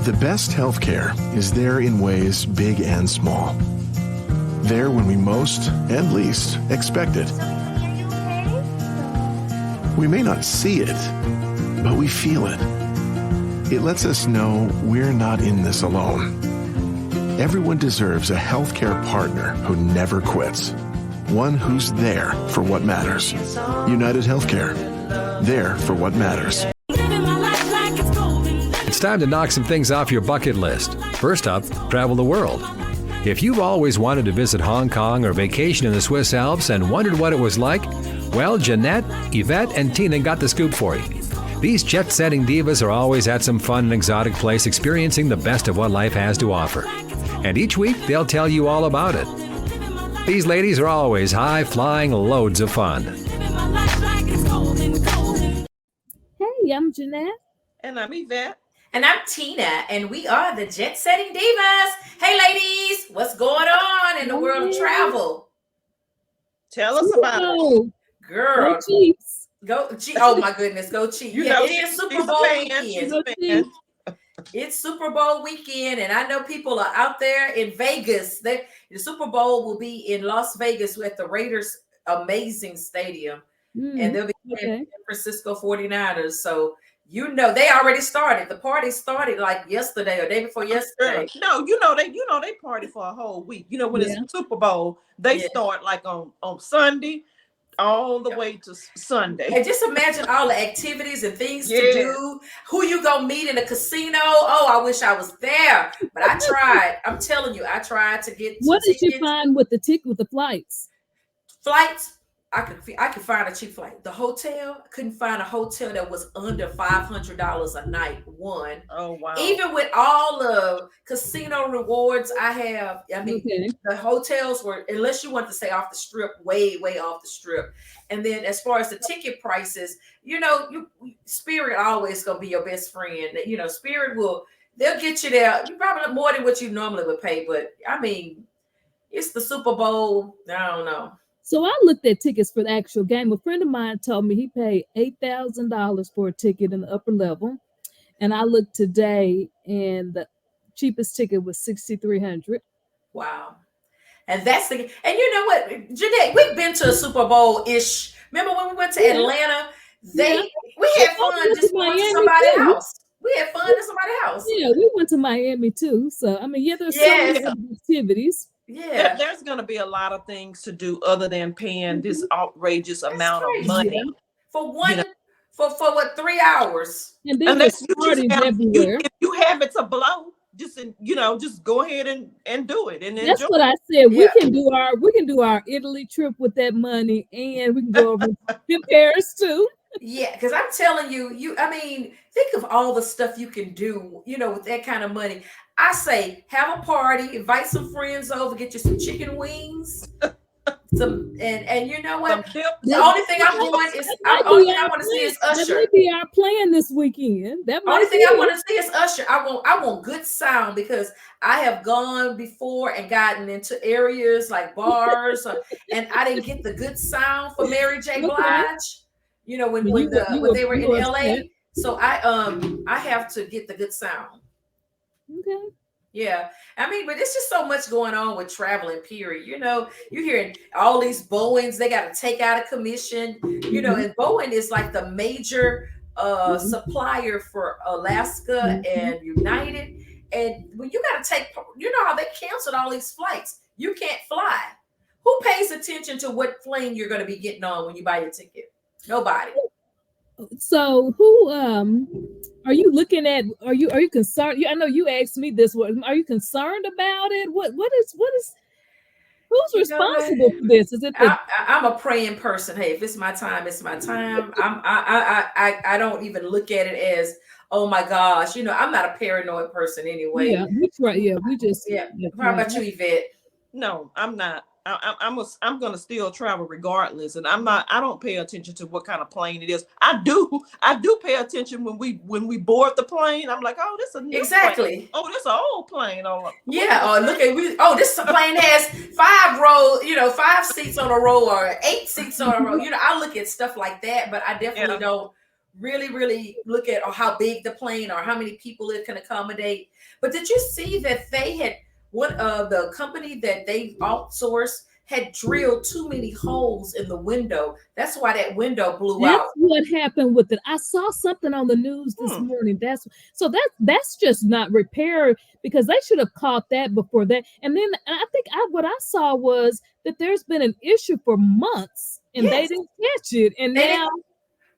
The best healthcare is there in ways big and small. There when we most and least expect it. We may not see it, but we feel it. It lets us know we're not in this alone. Everyone deserves a healthcare partner who never quits. One who's there for what matters. United Healthcare. There for what matters. It's time to knock some things off your bucket list. First up, travel the world. If you've always wanted to visit Hong Kong or vacation in the Swiss Alps and wondered what it was like, well, Jeanette, Yvette, and Tina got the scoop for you. These Jet Setting Divas are always at some fun and exotic place experiencing the best of what life has to offer. And each week, they'll tell you all about it. These ladies are always high-flying loads of fun. Hey, I'm Jeanette. And I'm Yvette. And I'm Tina, and we are the Jet Setting Divas. Hey, ladies, what's going on in the world of travel? Tell us about it. Girl. Go Chiefs. Oh, my goodness, go Chiefs. You know, it is Super Bowl weekend. It's Super Bowl weekend, and I know people are out there in Vegas. The Super Bowl will be in Las Vegas at the Raiders' amazing stadium, and they'll be playing San Francisco 49ers. So, you know, they already started. The party started like yesterday or day before yesterday. No, they party for a whole week. You know, when it's Super Bowl, they start like on Sunday all the way to Sunday. And just imagine all the activities and things to do. Who you gonna meet in a casino? Oh, I wish I was there, but I tried. I'm telling you, I tried to get. What did you find with the flights? Flights. I could find a cheap flight. The hotel, I couldn't find a hotel that was under $500 a night. One. Oh wow! Even with all the casino rewards I have, I mean, the hotels were, unless you want to stay off the strip, way off the strip. And then as far as the ticket prices, you know, Spirit always gonna be your best friend. You know, Spirit they'll get you there. You probably more than what you normally would pay, but I mean, it's the Super Bowl. I don't know. So I looked at tickets for the actual game. A friend of mine told me he paid $8,000 for a ticket in the upper level. And I looked today and the cheapest ticket was $6,300. Wow. And you know what, Jeanette, we've been to a Super Bowl-ish. Remember when we went to Atlanta? We had fun just going to somebody's house. We had fun at somebody's house. Yeah, we went to Miami too. So, I mean, there's so many activities. Yeah, there's going to be a lot of things to do other than paying this outrageous amount of money for for what, 3 hours. And then if you have it to blow, just go ahead and do it. And that's what I said. We can do our Italy trip with that money, and we can go over to Paris too. Yeah, because I'm telling you, I mean, think of all the stuff you can do, with that kind of money. I say, have a party, invite some friends over, get you some chicken wings, and you know what? The only thing I want to see is Usher. That might be our plan this weekend. The only thing I want to see is Usher. I want good sound, because I have gone before and gotten into areas like bars, and I didn't get the good sound for Mary J. Blige. When they were in LA. So I have to get the good sound. Okay. Yeah. I mean, but it's just so much going on with traveling, period. You're hearing all these Boeings, they got to take out a commission, and Boeing is like the major supplier for Alaska and United. And when you got to how they canceled all these flights. You can't fly. Who pays attention to what plane you're going to be getting on when you buy your ticket? Nobody. So who are you looking at? Are you concerned? I know you asked me this one. Are you concerned about it? What is who's responsible for this? Is it I'm a praying person. Hey, if it's my time, it's my time. I don't even look at it as, oh my gosh, I'm not a paranoid person anyway. Yeah, that's right. Yeah, we just How about you, Yvette? No, I'm not. I'm gonna still travel regardless, and I don't pay attention to what kind of plane it is. I do pay attention when we board the plane. I'm like, oh, this is a new plane. Oh, this is an old plane. Oh, yeah. Oh, look at this plane has 5 seats on a row or 8 seats on a row. I look at stuff like that, but I definitely don't really, really look at how big the plane or how many people it can accommodate. But did you see that they had one of the company that they outsourced had drilled too many holes in the window? That's why that window blew That's out. what happened with it. I saw something on the news this morning. That's just not repair, because they should have caught that before that. And then I think what I saw was that there's been an issue for months and they didn't catch it. And now,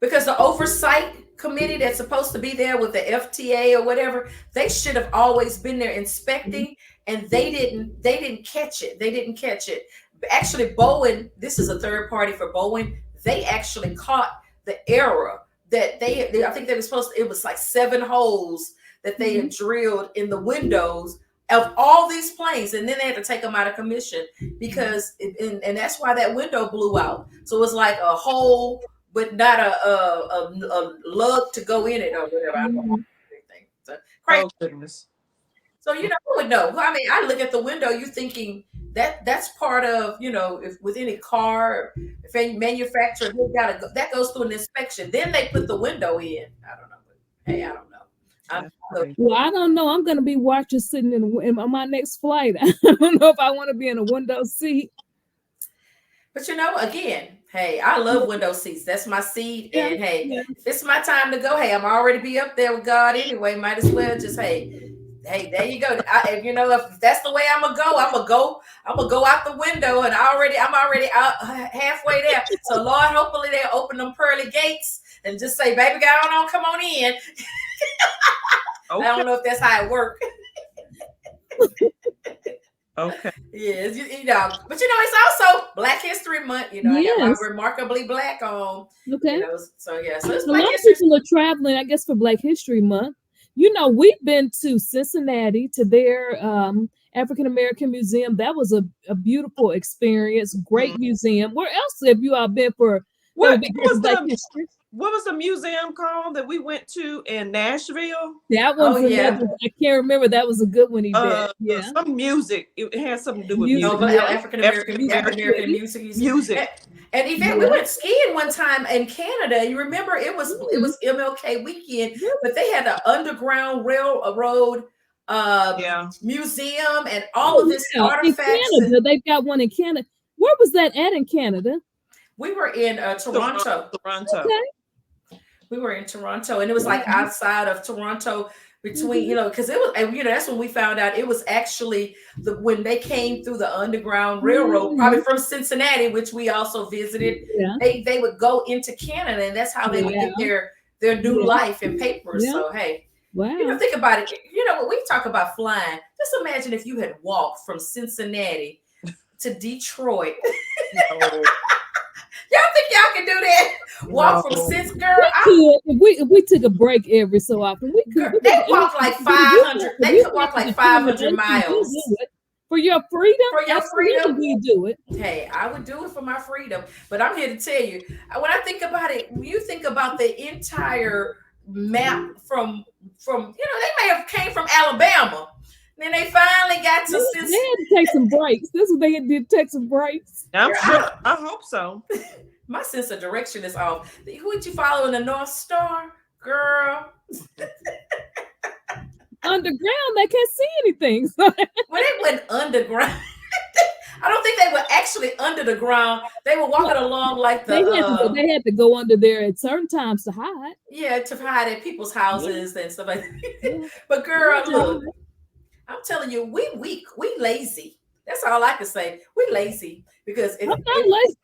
because the oversight committee that's supposed to be there with the FTA or whatever, they should have always been there inspecting, and they didn't catch it. They didn't catch it. Actually, Boeing, this is a third party for Boeing. They actually caught the error that I think they were supposed to, it was like 7 holes that they had drilled in the windows of all these planes, and then they had to take them out of commission because and that's why that window blew out. So it was like a hole, but not a lug to go in it or whatever. I don't know anything. So, crazy. Oh, goodness. So who would know? I mean, I look at the window, you're thinking that's part of, if with any car, if any manufacturer, that goes through an inspection. Then they put the window in. I don't know. But, hey, I don't know. Well, I don't know. I'm going to be watching sitting on my next flight. I don't know if I want to be in a window seat. But again, hey, I love window seats. That's my seat. And hey, if it's my time to go, hey, I'm already be up there with God anyway. Might as well just, hey, there you go. If that's the way I'm gonna go out the window, and I'm already out halfway there. So Lord, hopefully they'll open them pearly gates and just say, baby, go on, come on in. Okay. I don't know if that's how it works. Okay. Yes, but it's also Black History Month. I got my Remarkably Black on. Okay. So it's a lot of people are traveling, I guess, for Black History Month. We've been to Cincinnati to their African American Museum. That was a beautiful experience. Great museum. Where else have you all been for? What was the museum called that we went to in Nashville? That one. I can't remember. That was a good one. Some music. It had something to do with music. African American music. And Yvette, we went skiing one time in Canada. You remember it was MLK weekend, but they had an underground railroad museum and all of this artifacts. In Canada, they've got one in Canada. Where was that at in Canada? We were in Toronto. Okay. We were in Toronto, and it was like outside of Toronto. Between because it was that's when we found out it was actually when they came through the Underground Railroad, probably from Cincinnati, which we also visited. They would go into Canada, and that's how they would get their new life and papers. So hey, think about it. When we talk about flying, just imagine if you had walked from Cincinnati to Detroit. Y'all think y'all can do that? Walk from Cincinnati? If we took a break every so often, we could. They walk like 500. They could walk like 500 miles for your freedom. For your freedom, we do it. Hey, I would do it for my freedom. But I'm here to tell you, when I think about it, when you think about the entire map from they may have came from Alabama. Then they finally got to Cincinnati. They had to take some breaks. This is what they did, take some breaks. I'm sure. I hope so. My sense of direction is off. Who would you follow in the North Star, girl? Underground, they can't see anything. Well, they went underground. I don't think they were actually under the ground. They were walking along like they had to go under there at certain times to hide. Yeah, to hide at people's houses and stuff like that. But girl, look. I'm telling you, we weak, we lazy. That's all I can say. We lazy because I'm not lazy.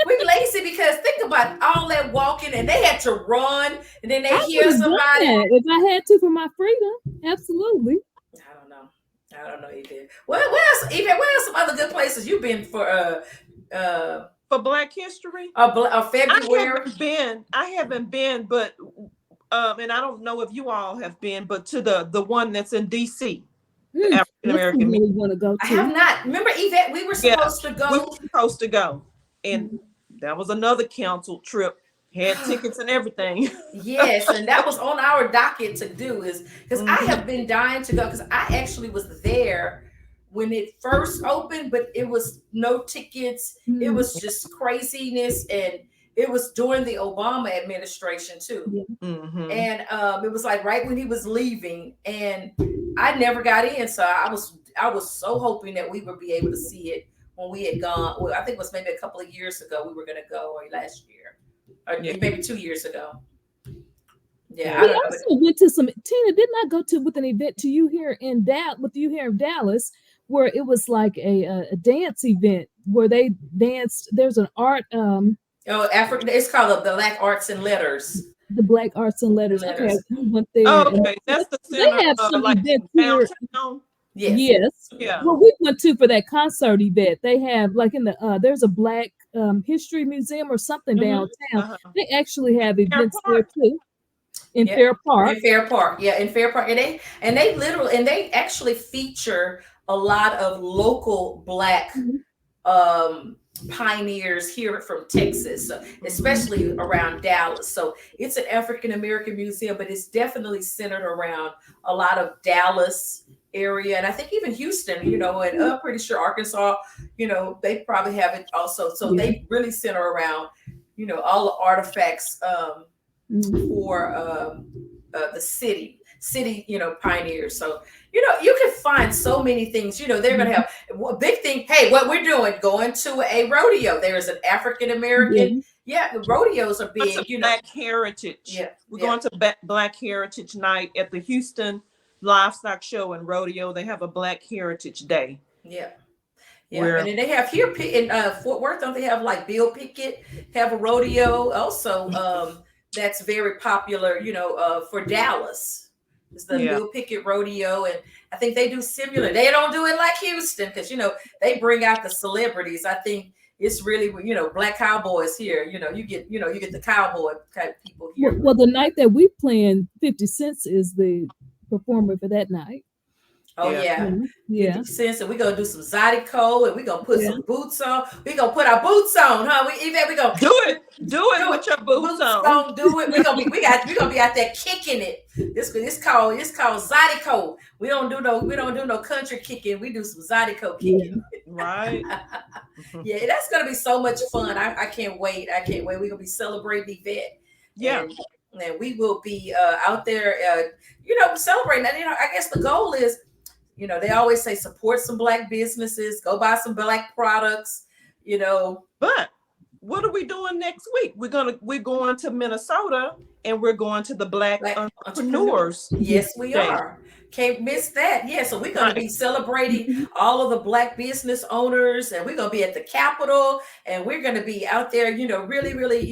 We lazy because think about all that walking, and they had to run, and then they hear somebody. If I had to for my freedom, absolutely. I don't know either. Where else? Even where else? Some other good places you've been for Black History? February. I haven't been, but and I don't know if you all have been, but to the one that's in DC. African American. Really want to go to. I have not. Remember, Yvette, we were supposed to go. We were supposed to go, and that was another canceled trip. Had tickets and everything. Yes, and that was on our docket to do because I have been dying to go because I actually was there when it first opened, but it was no tickets. It was just craziness, and it was during the Obama administration too. Mm-hmm. And it was like right when he was leaving, and I never got in. So I was so hoping that we would be able to see it when we had gone. Well, I think it was maybe a couple of years ago we were going to go, or last year, or maybe 2 years ago. Yeah, we also went to some. Tina, didn't I go to with an event to you here in Dallas, where it was like a dance event where they danced. There's an art. African. It's called the Black Arts and Letters. The Black Arts and Letters. Okay, we went there. Oh, okay, that's the center. They have some like events here. downtown. Yes. Yeah. Well, we went to for that concert event. They have like in the there's a Black History Museum or something downtown. They actually have events there too. In Fair Park. In Fair Park. Yeah, in Fair Park. And they actually feature a lot of local Black pioneers here from Texas, especially around Dallas. So it's an African American museum, but it's definitely centered around a lot of Dallas area, and I think even Houston, and I'm pretty sure Arkansas, they probably have it also. So they really center around, all the artifacts for the city, pioneers. So, you can find so many things. They're going to have a big thing. Hey, what we're doing, going to a rodeo. There is an African American. Rodeos are big. Black Heritage. Yeah, we're going to Black Heritage Night at the Houston Livestock Show and Rodeo. They have a Black Heritage Day. Yeah. And then they have here in Fort Worth. Don't they have like Bill Pickett have a rodeo also? That's very popular. For Dallas. It's the Bill Pickett Rodeo, and I think they do similar. They don't do it like Houston because they bring out the celebrities. I think it's really Black cowboys here. You get the cowboy type people here. Well, the night that we playing, 50 Cent is the performer for that night. Oh yeah. 50 Cent, and we're gonna do some Zydeco, and we're gonna put some boots on. We're gonna put our boots on, huh? We gonna do it with your boots on. Do it. We're gonna be out there kicking it. It's called Zydeco. We don't do no country kicking. We do some Zydeco kicking. Right. That's gonna be so much fun. I can't wait. We're gonna be celebrating Yvette. Yeah. And we will be out there celebrating. And I guess the goal is, they always say support some Black businesses, go buy some Black products, But what are we doing next week? We're going to Minnesota, and we're going to the Black Entrepreneurs. Yes, we are. Can't miss that. Yeah, so we're going to be celebrating all of the Black business owners, and we're going to be at the Capitol, and we're going to be out there, really, really,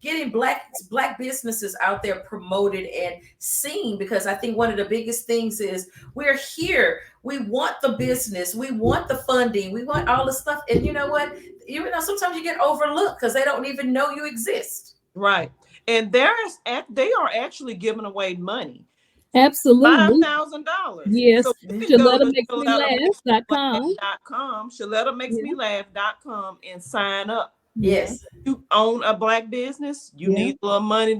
getting Black businesses out there promoted and seen, because I think one of the biggest things is we're here. We want the business. We want the funding. We want all the stuff. And you know what? Sometimes you get overlooked because they don't even know you exist. Right. And they are actually giving away money. Absolutely. $5,000. Yes. So ShalettaMakesMeLaugh.com. ShalettaMakesMeLaugh.com and sign up. Yes. You own a Black business. You need a little money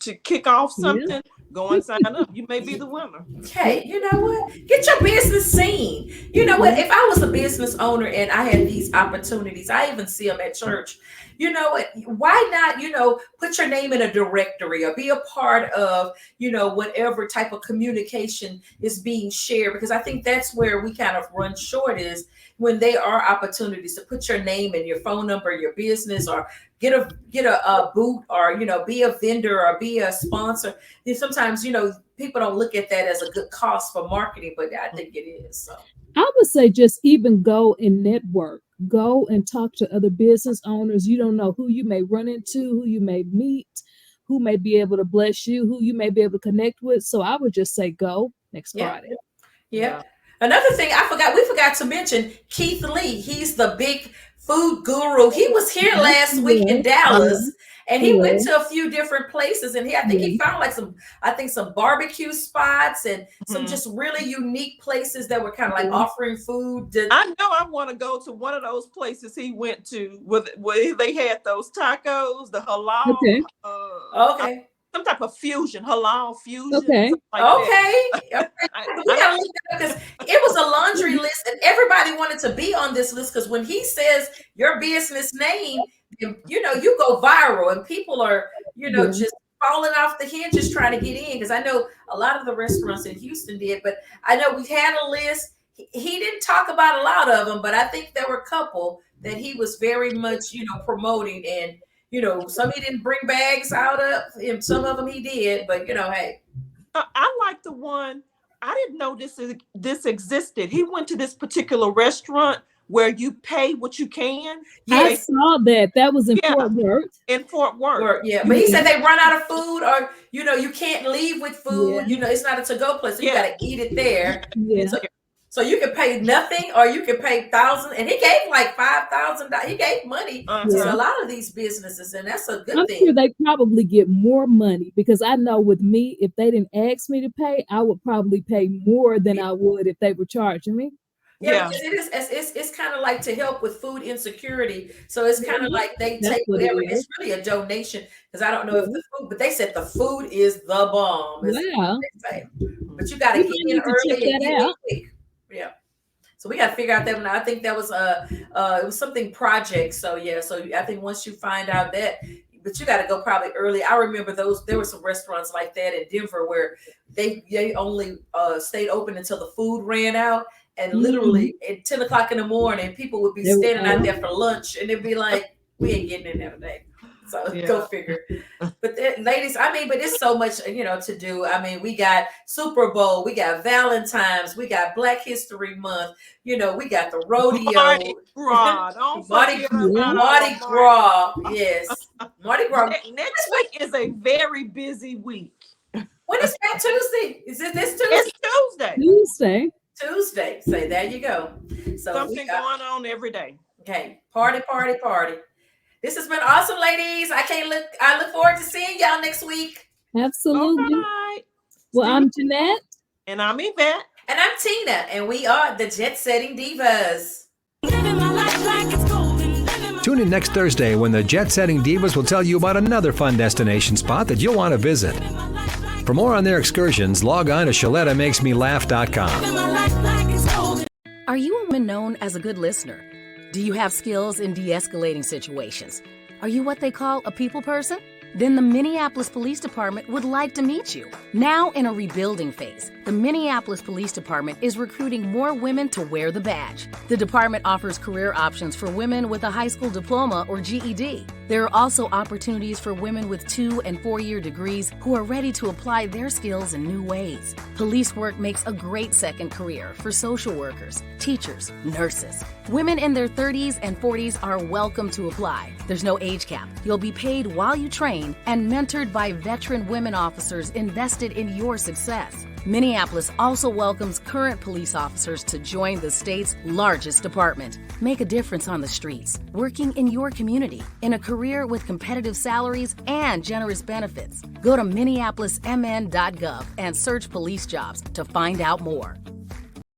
to kick off something. Yeah. Go and sign up. You may be the winner. Okay, you know what? Get your business seen. You know what? If I was a business owner and I had these opportunities, I even see them at church. You know what? Why not, put your name in a directory or be a part of, whatever type of communication is being shared? Because I think that's where we kind of run short, is when there are opportunities to put your name and your phone number, your business, or get a boot, or be a vendor or be a sponsor. And sometimes people don't look at that as a good cost for marketing, but I think it is. So I would say just even go and network. Go and talk to other business owners. You don't know who you may run into, who you may meet, who may be able to bless you, who you may be able to connect with. So I would just say go next Friday. Yeah. Another thing we forgot to mention Keith Lee. He's the big food guru. He was here last week in Dallas, and he went to a few different places, and I think he found some barbecue spots and some just really unique places that were kind of like offering food. I know I want to go to one of those places he went to where they had those tacos, the halal. Okay. Some type of halal fusion. Okay. We gotta look that up, because it was a laundry list, and everybody wanted to be on this list, because when he says your business name, you know, you go viral and people are, you know, just falling off the hinges trying to get in. Because I know a lot of the restaurants in Houston did, but I know we had a list. He didn't talk about a lot of them, but I think there were a couple that he was very much, you know, promoting. And, you know, some he didn't bring bags out of, and some of them he did, but, you know, hey. I like the one, I didn't know this existed. He went to this particular restaurant where you pay what you can. I saw that. That was in Fort Worth. In Fort Worth. Yeah. But he said they run out of food, or, you know, you can't leave with food. You know, it's not a to-go place. So you got to eat it there. So you can pay nothing, or you can pay $1,000. And he gave like $5,000. He gave money to a lot of these businesses, and that's a good thing. I'm sure they probably get more money, because I know with me, if they didn't ask me to pay, I would probably pay more than I would if they were charging me. Yeah, because it's kind of like to help with food insecurity. So it's kind of like they take whatever. It's really a donation, because I don't know if the food, but they said the food is the bomb. Wow. But you got to get in early and get in quick. Yeah. So we got to figure out that one. I think that was it was something project. So yeah, so I think once you find out that, but you got to go probably early. I remember there were some restaurants like that in Denver where they only stayed open until the food ran out. And literally at 10 o'clock in the morning, people would be standing out there for lunch, and they'd be like, we ain't getting in there today. So go figure. But ladies, I mean, but it's so much, you know, to do. I mean, we got Super Bowl, we got Valentine's, we got Black History Month, you know, we got the rodeo. Mardi Gras. Mardi Gras. Yes. Mardi Gras. Next week is a very busy week. When is that Tuesday? Is it this Tuesday? It's Tuesday. Say, there you go. So something going on every day. Okay. Party. This has been awesome, ladies. I look forward to seeing y'all next week. Absolutely. Right. Well, I'm Jeanette. And I'm Yvette. And I'm Tina. And we are the Jet Setting Divas. Tune in next Thursday when the Jet Setting Divas will tell you about another fun destination spot that you'll want to visit. For more on their excursions, log on to ShalettaMakesMeLaugh.com. Are you a woman known as a good listener? Do you have skills in de-escalating situations? Are you what they call a people person? Then the Minneapolis Police Department would like to meet you. Now in a rebuilding phase, the Minneapolis Police Department is recruiting more women to wear the badge. The department offers career options for women with a high school diploma or GED. There are also opportunities for women with 2- and 4-year degrees who are ready to apply their skills in new ways. Police work makes a great second career for social workers, teachers, nurses. Women in their 30s and 40s are welcome to apply. There's no age cap. You'll be paid while you train and mentored by veteran women officers invested in your success. Minneapolis also welcomes current police officers to join the state's largest department. Make a difference on the streets, working in your community, in a career with competitive salaries and generous benefits. Go to minneapolismn.gov and search police jobs to find out more.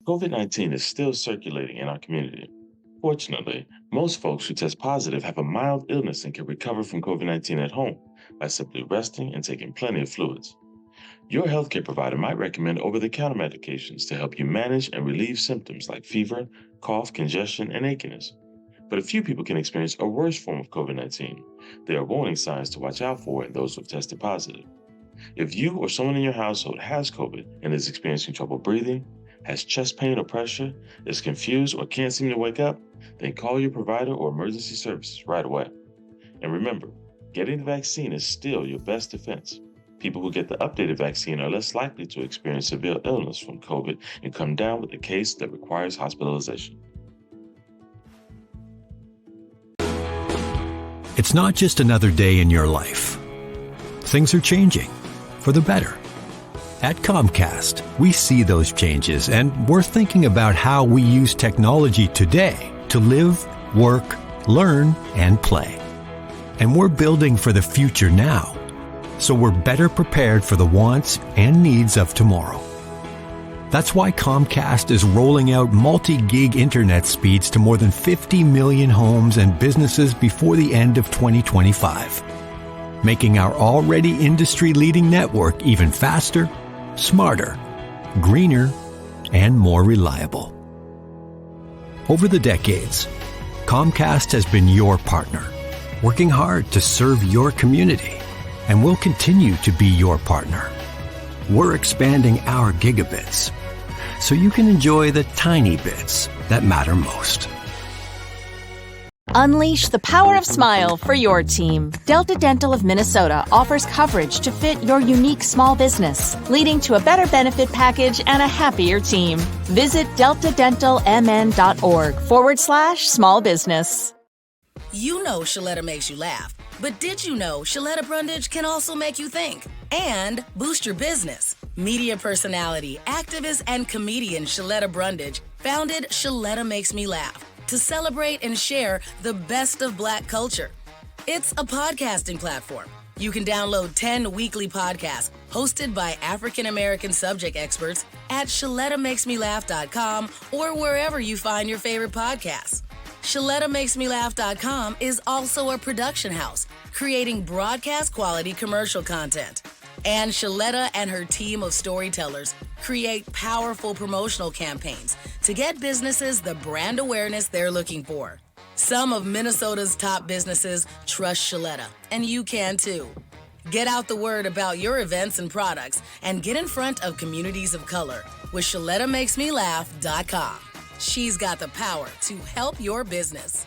COVID-19 is still circulating in our community. Fortunately, most folks who test positive have a mild illness and can recover from COVID-19 at home by simply resting and taking plenty of fluids. Your healthcare provider might recommend over-the-counter medications to help you manage and relieve symptoms like fever, cough, congestion, and achiness. But a few people can experience a worse form of COVID-19. There are warning signs to watch out for in those who have tested positive. If you or someone in your household has COVID and is experiencing trouble breathing, has chest pain or pressure, is confused or can't seem to wake up, then call your provider or emergency services right away. And remember, getting the vaccine is still your best defense. People who get the updated vaccine are less likely to experience severe illness from COVID and come down with a case that requires hospitalization. It's not just another day in your life. Things are changing for the better. At Comcast, we see those changes, and we're thinking about how we use technology today to live, work, learn, and play. And we're building for the future now, so we're better prepared for the wants and needs of tomorrow. That's why Comcast is rolling out multi-gig internet speeds to more than 50 million homes and businesses before the end of 2025, making our already industry-leading network even faster, smarter, greener, and more reliable. Over the decades, Comcast has been your partner, working hard to serve your community, and we'll continue to be your partner. We're expanding our gigabits so you can enjoy the tiny bits that matter most. Unleash the power of smile for your team. Delta Dental of Minnesota offers coverage to fit your unique small business, leading to a better benefit package and a happier team. Visit deltadentalmn.org/small business. You know Shaletta makes you laugh, but did you know Shaletta Brundage can also make you think and boost your business? Media personality, activist, and comedian Shaletta Brundage founded Shaletta Makes Me Laugh to celebrate and share the best of Black culture. It's a podcasting platform. You can download 10 weekly podcasts hosted by African American subject experts at ShalettaMakesMeLaugh.com or wherever you find your favorite podcasts. ShalettaMakesMeLaugh.com is also a production house, creating broadcast quality commercial content. And Shaletta and her team of storytellers create powerful promotional campaigns to get businesses the brand awareness they're looking for. Some of Minnesota's top businesses trust Shaletta, and you can too. Get out the word about your events and products and get in front of communities of color with ShalettaMakesMeLaugh.com. She's got the power to help your business.